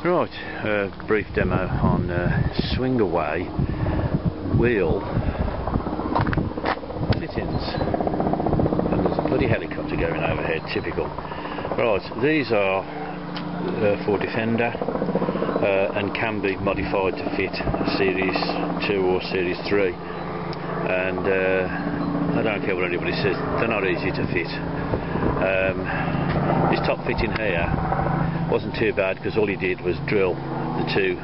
Right, brief demo on swing away wheel fittings, and there's a bloody helicopter going overhead, typical. Right, these are for Defender and can be modified to fit Series 2 or Series 3, and I don't care what anybody says, they're not easy to fit. This top fitting here wasn't too bad because all he did was drill the two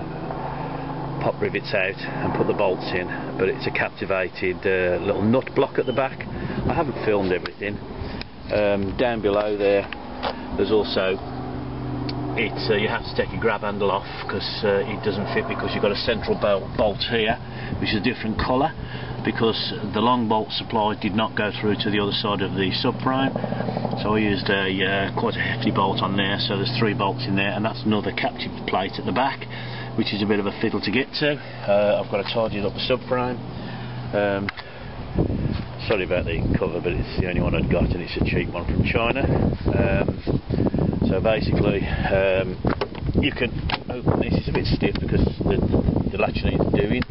pop rivets out and put the bolts in, but it's a captivated little nut block at the back. I haven't filmed everything. Down below there's also you have to take your grab handle off because it doesn't fit, because you've got a central bolt here which is a different colour, because the long bolt supply did not go through to the other side of the subframe, so I used quite a hefty bolt on there. So there's 3 bolts in there, and that's another captive plate at the back, which is a bit of a fiddle to get to. I've got to tidy up the subframe. Sorry about the cover, but it's the only one I'd got, and it's a cheap one from China. So basically you can open this. It's a bit stiff because the latch needs doing,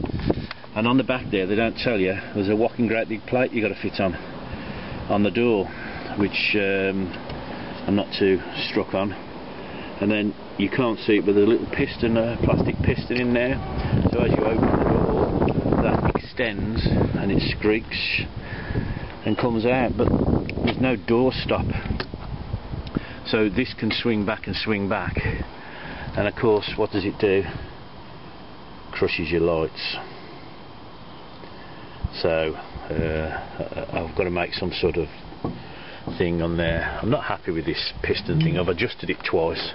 and on the back there they don't tell you there's a whacking great big plate you've got to fit on the door, which I'm not too struck on. And then you can't see it, but there's a little piston, a plastic piston in there, so as you open the door that extends and it squeaks and comes out, but there's no door stop, so this can swing back and swing back, and of course what does it do? Crushes your lights. So I've got to make some sort of thing on there. I'm not happy with this piston thing. I've adjusted it twice,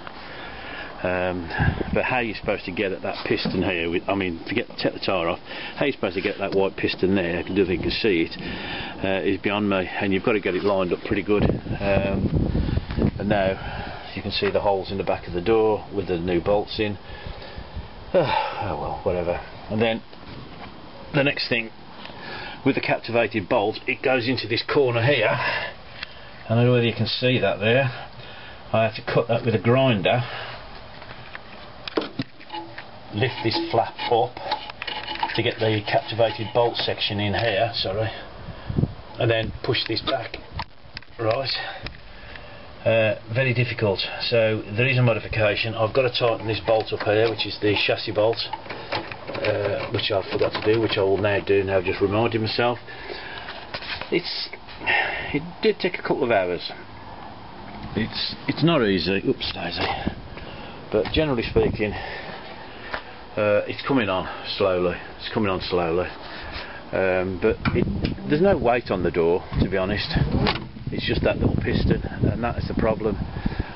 but how you're supposed to get at that piston here, take the tyre off, how you're supposed to get that white piston there, I don't think you can see it, is beyond me, and you've got to get it lined up pretty good. And now you can see the holes in the back of the door with the new bolts in. Oh well, whatever. And then the next thing, with the captivated bolt, it goes into this corner here. I don't know whether you can see that there. I have to cut that with a grinder, lift this flap up to get the captivated bolt section in here, sorry, and then push this back. Right, very difficult. So there is a modification. I've got to tighten this bolt up here, which is the chassis bolt, which I forgot to do, which I will now do now, just reminding myself. It did take a couple of hours. It's not easy, oops daisy, but generally speaking it's coming on slowly. But there's no weight on the door, to be honest. It's just that little piston, and that is the problem.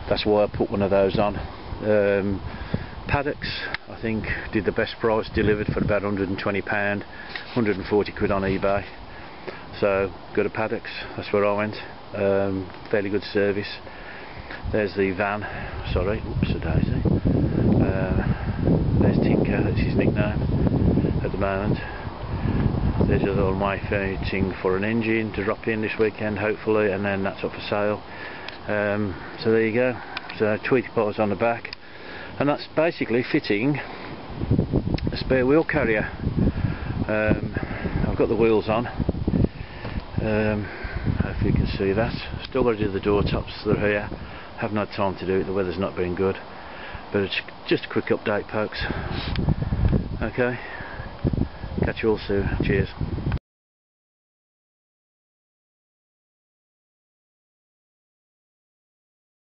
That's why I put one of those on. Paddocks, I think, did the best price, delivered for about £120, 140 quid on eBay. So go to Paddocks, that's where I went. Fairly good service. There's the van, sorry, oops a daisy. There's Tinker, that's his nickname at the moment. There's a little waiting for an engine to drop in this weekend hopefully, and then that's up for sale. So there you go. So tweety parts on the back, and that's basically fitting a spare wheel carrier. I've got the wheels on. Hopefully you can see that. Still got to do the door tops, they're here. Haven't had time to do it, the weather's not been good, but it's just a quick update, folks. Okay, catch you all soon. Cheers.